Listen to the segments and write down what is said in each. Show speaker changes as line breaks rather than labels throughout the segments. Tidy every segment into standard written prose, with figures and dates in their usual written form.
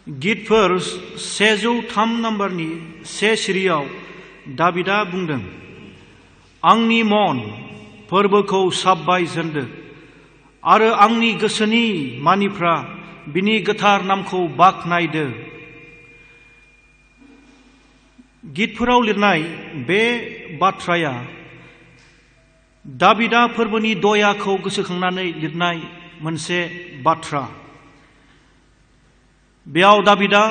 गितफोर 103 नम्बरनि 1 सिरियाव दाबिदा बुंदों, आंनि मन फोरबोखौ साब्बाय होनदो आरो आंनि गोसोनि मानिफ्रा बिनि गोथार नामखौ बाखनायदो। गितफोराव लिरनाय बे बाथ्राया दाबिदा फोरबोनि दयाखौ गोसोखांनानै लिरनाय मोनसे बाथ्रा। बेयाव दाबिदा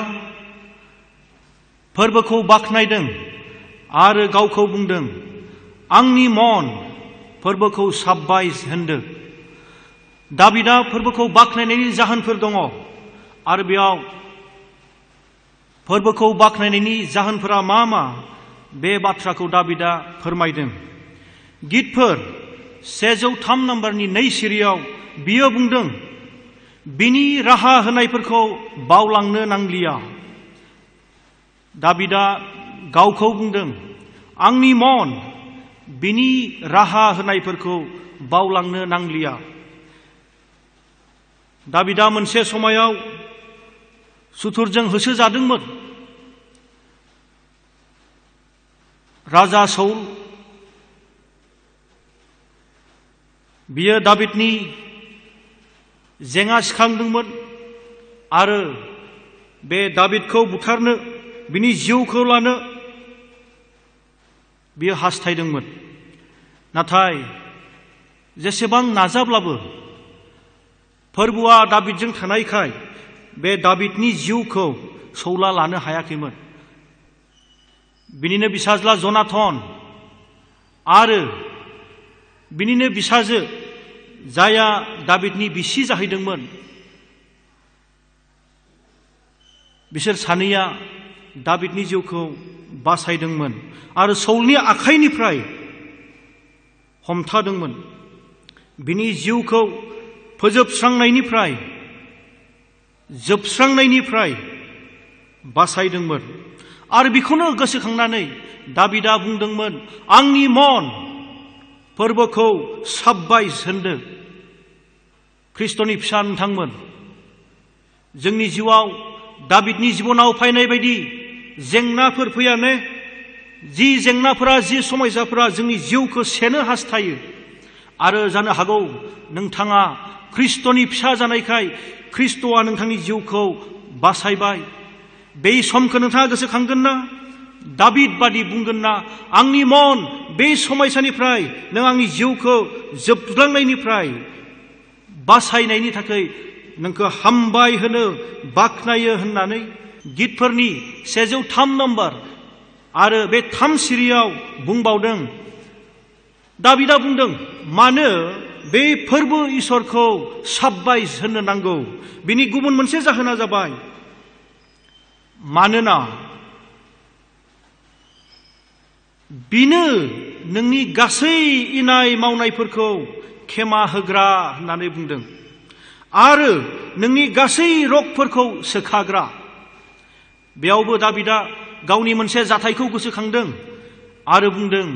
फोरबोखौ बाखनायदों आरो गावखौ बुंदों, आंनि मन फोरबोखौ साब्बाय होनदो। दाबिदा फोरबोखौ बाखनायनायनि जाहोनफोर दङ आरो बेयाव फोरबोखौ बाखनायनायनि जाहोनफोरा मा मा बे बाथ्राखौ दाबिदा फोरमायदों। गितफोर 103 नम्बरनि 2 सिरियाव बियो बुंदों, बिनि राहा होनायफोरखौ बावलांनो नांलिया। दाबिदा गावखौ बुंदों, आंनि मन बिनि राहा होनायफोरखौ बावलांनो नांलिया। दाबिदा मोनसे समायाव सुथुरजों होसोजादोंमोन। राजा साउल बियो दाबिदनि जेंगा सिखांदोंमोन आरो बे दाबिदखौ बुथारनो, बिनि जिउखौ लानो बियो हास्थायदोंमोन। नाथाय जेसेबां नाजाब्लाबो फोरबोआ दाबिदजों थानायखाय बे दाबिदनि जिउखौ सौला लानो हायाखैमोन। बिनिनो बिसाज्ला जनाथन आरो बिनिनो बिसाजो जाया दाबिदनि बिसि जाहैदोंमोन, बिसोर सानैया दाबिदनि जिउखौ बासायदोंमोन आरो साउलनि आखाइनिफ्राय हमथादोंमोन। बिनि जिउखौ जोबस्रांनायनिफ्राय बासायदोंमोन आरो बेखौनो गोसोखांनानै दाबिदा बुंदोंमोन, आंनि मन फोरबोखौ साब्बाय होनदो। ख्रिस्ट'नि फिसा नोंथांमोन, जोंनि जिउआव दाबिदनि जिबनाव फैनाय बायदि जेंनाफोर फैयाने, जि जेंनाफोरा, जि समस्याफोरा जोंनि जिउखौ सेनो हास्थायो आरो जानो हागौ नोंथाङा ख्रिस्ट'नि फिसा जानायखाय ख्रिस्ट'आ नोंथांनि जिउखौ बासायबाय। बे समखौ नोंथाङा गोसोखांगोन ना? दाबिद बादि बुंगोन ना, आंनि मन बे समस्यानिफ्राय नों आंनि जिउखौ जोबलांनायनिफ्राय बासायनायनि थाखाय नोंखौ हामबाय होनो बाखनायो होननानै। गितफोरनि 103 नम्बर आरो बे 3 सिरियाव बुंबावदों, दाबिदा बुंदों, मानो बे फोरबो इसोरखौ साब्बाय होननो नांगौ? बिनि गुबुन मोनसे जाहोना जाबाय, मानोना बिनो नोंनि गासै इनाय मावनायफोरखौ खेमा होग्रा होननानै बुंदों आरो नोंनि गासै रगफोरखौ सोखाग्रा। बेयावबो दाबिदा गावनि मोनसे जाथायखौ गोसोखांदों आरो बुंदों,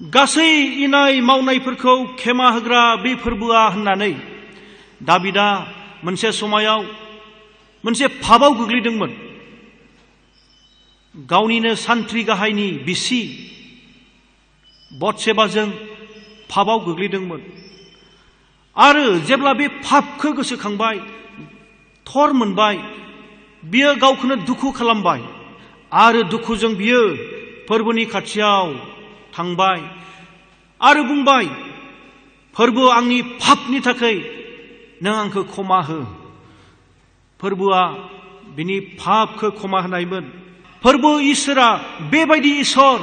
गासै इनाय मावनायफोरखौ खेमा होग्रा बे फोरबोआ होननानै। दाबिदा मोनसे समायाव मोनसे फाबाव गोग्लैदोंमोन। गावनिनो सान्थ्रि गाहायनि बिसि बत्सेबाजों फाबाव गोग्लैदोंमोन आरो जेब्ला बे फाबखौ गोसोखांबाय, थर मोनबाय, बियो गावखौनो दुखु खालामबाय आरो दुखुजों बियो फोरबोनि खाथियाव थांबाय आरो बुंबाय, फोरबो, आंनि फाबनि थाखाय नों आंखौ क्षमा हो। फोरबोआ बिनि फाबखौ क्षमा होनायमोन। फोरबो इसोरा बेबायदि इसोर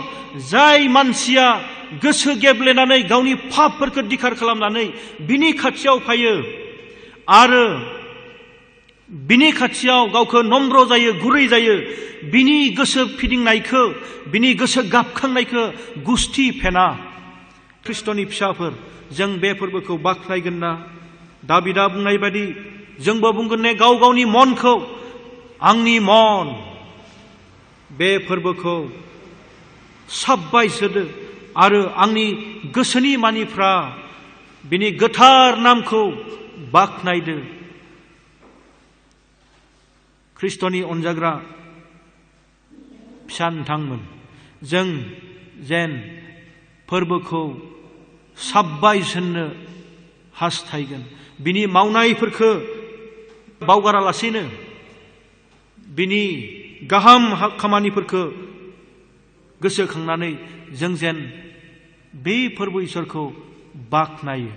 जाय मानसिया गोसो गेब्लेनानै गावनि फाबफोरखौ दिखार खालामनानै बिनि खाथियाव फैयो आरो बिनि खाथियाव गावखौ नम्र जायो, गुरै जायो, बिनि गोसो फिदिंनायखौ, बिनि गोसो गाबखांनायखौ गुस्थि फेना। ख्रिस्ट'नि फिसाफोर, जों बे फोरबोखौ बाखनायगोन ना? दाबिदा बुंनाय बायदि जोंबो बुंगोन ने, गाव गावनि मनखौ, आंनि मन बे फोरबोखौ साब्बाय होदो आरो आंनि गोसोनि मानिफ्रा बिनि गोथार नामखौ बाखनायदो। ख्रिस्ट'नि अनजाग्रा फिसा नोंथांमोन, जों जेन फोरबोखौ साब्बायस होननो हास्थायगोन, बिनि मावनायफोरखौ बावगारालासेनो बिनि गाहाम खामानिफोरखौ गोसोखांनानै जों जेन बे फोरबो इसोरखौ बाख्नायो।